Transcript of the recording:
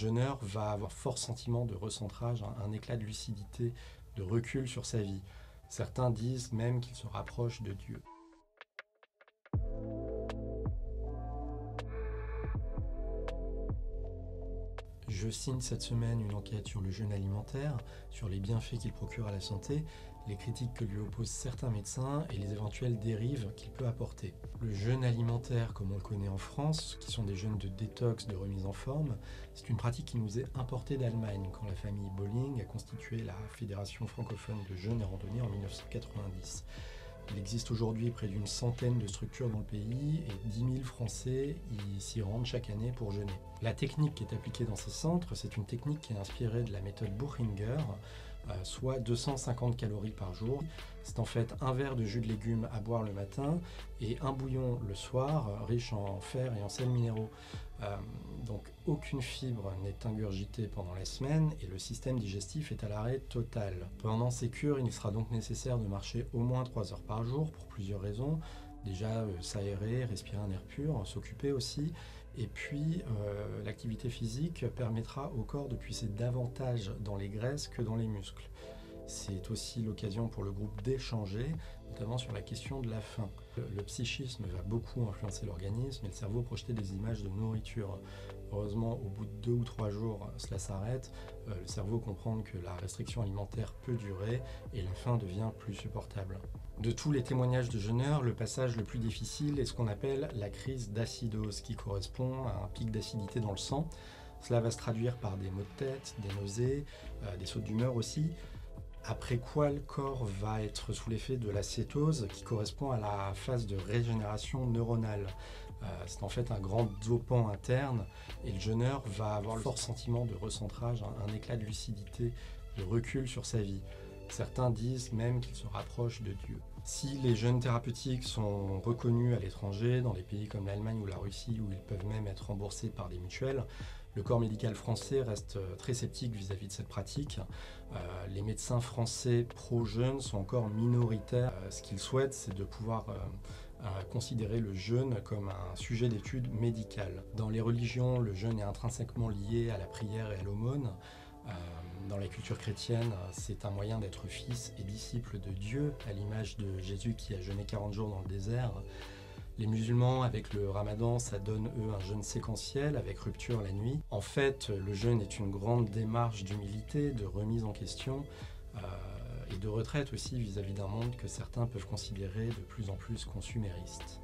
jeûneur va avoir fort sentiment de recentrage, un éclat de lucidité, de recul sur sa vie. Certains disent même qu'il se rapproche de Dieu. Je signe cette semaine une enquête sur le jeûne alimentaire, sur les bienfaits qu'il procure à la santé, les critiques que lui opposent certains médecins et les éventuelles dérives qu'il peut apporter. Le jeûne alimentaire, comme on le connaît en France, qui sont des jeûnes de détox, de remise en forme, c'est une pratique qui nous est importée d'Allemagne quand la famille Bolling a constitué la Fédération francophone de jeûne et randonnée en 1990. Il existe aujourd'hui près d'une centaine de structures dans le pays et 10 000 Français s'y rendent chaque année pour jeûner. La technique qui est appliquée dans ces centres, c'est une technique qui est inspirée de la méthode Buchinger, soit 250 calories par jour. C'est en fait un verre de jus de légumes à boire le matin et un bouillon le soir, riche en fer et en sels minéraux. Donc aucune fibre n'est ingurgitée pendant la semaine et le système digestif est à l'arrêt total. Pendant ces cures, il sera donc nécessaire de marcher au moins 3 heures par jour pour plusieurs raisons. Déjà, s'aérer, respirer un air pur, s'occuper aussi. Et puis, l'activité physique permettra au corps de puiser davantage dans les graisses que dans les muscles. C'est aussi l'occasion pour le groupe d'échanger, notamment sur la question de la faim. Le psychisme va beaucoup influencer l'organisme et le cerveau projeter des images de nourriture. Heureusement, au bout de 2 ou 3 jours, cela s'arrête. Le cerveau comprend que la restriction alimentaire peut durer et la faim devient plus supportable. De tous les témoignages de jeûneurs, le passage le plus difficile est ce qu'on appelle la crise d'acidose, qui correspond à un pic d'acidité dans le sang. Cela va se traduire par des maux de tête, des nausées, des sautes d'humeur aussi. Après quoi le corps va être sous l'effet de la cétose qui correspond à la phase de régénération neuronale. C'est en fait un grand dopant interne et le jeûneur va avoir le fort sentiment de recentrage, un éclat de lucidité, de recul sur sa vie. Certains disent même qu'il se rapproche de Dieu. Si les jeûnes thérapeutiques sont reconnus à l'étranger, dans des pays comme l'Allemagne ou la Russie, où ils peuvent même être remboursés par des mutuelles, le corps médical français reste très sceptique vis-à-vis de cette pratique. Les médecins français pro-jeûne sont encore minoritaires. Ce qu'ils souhaitent, c'est de pouvoir considérer le jeûne comme un sujet d'étude médicale. Dans les religions, le jeûne est intrinsèquement lié à la prière et à l'aumône. Dans la culture chrétienne, c'est un moyen d'être fils et disciple de Dieu, à l'image de Jésus qui a jeûné 40 jours dans le désert. Les musulmans, avec le ramadan, ça donne eux un jeûne séquentiel avec rupture la nuit. En fait, le jeûne est une grande démarche d'humilité, de remise en question et de retraite aussi vis-à-vis d'un monde que certains peuvent considérer de plus en plus consumériste.